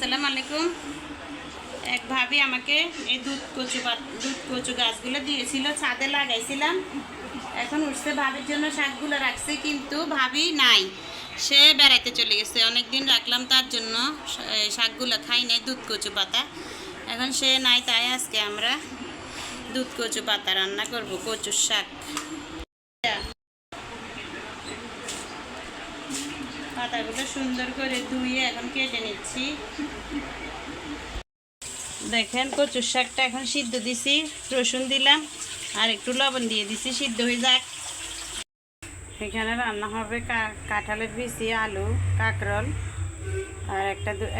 আসসালামু আলাইকুম। এক ভাবি আমাকে এই দুধ কচু গাছগুলো দিয়েছিল, ছাদে লাগাইছিলাম। এখন উঠছে, ভাবির জন্য শাকগুলো রাখছে, কিন্তু ভাবি নাই, সে বেড়াইতে চলে গেছে। অনেক দিন রাখলাম তার জন্য, শাকগুলো খাই নাই, দুধ কচু পাতা। এখন সে নাই, তাই আজকে আমরা দুধ কচু পাতা রান্না করব, কচুর শাক। পাতাগুলো সুন্দর করে ধুয়ে এখন কেটে নিচ্ছি। দেখেন কচুর শাকটা এখন সিদ্ধ দিছি, রসুন দিলাম আর একটু লবণ দিয়ে দিছি, সিদ্ধ হয়ে যাক। এখানে রান্না হবে কাঁঠালের বিচি, আলু, কাঁকরোল আর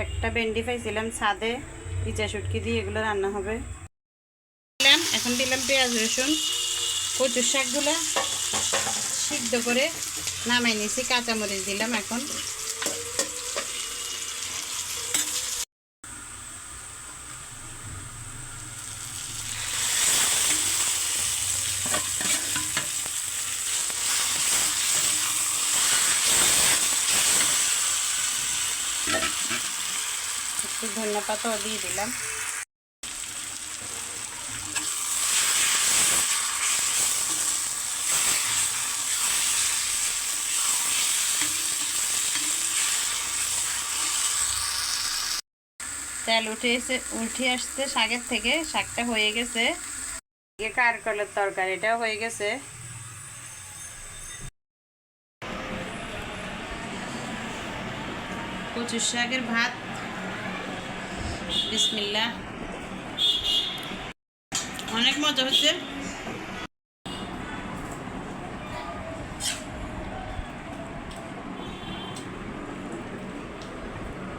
একটা ভেন্ডি পাইছিলাম ছাদে, ইচা শুটকি দিয়ে, এগুলো রান্না হবে। এখন দিলাম পেঁয়াজ রসুন। কচুর শাকগুলো সিদ্ধ করে নামাই নিছি, কাঁচামরিচ দিলাম। এখন একটু ধনিয়া পাতাও দিয়ে দিলাম। তেল উঠে আসছে শাকের থেকে, শাকটা হয়ে গেছে। কাঁকরোলের তরকারিটাও হয়ে গেছে। কচুর শাকের ভাত, বিসমিল্লাহ। অনেক মজা হচ্ছে।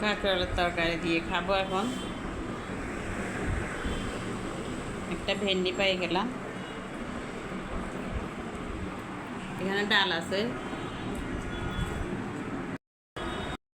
কাঁকরোলের তরকারি দিয়ে খাবো। এখন একটা ভেন্ডি পাই গেলাম, এখানে ডাল আছে।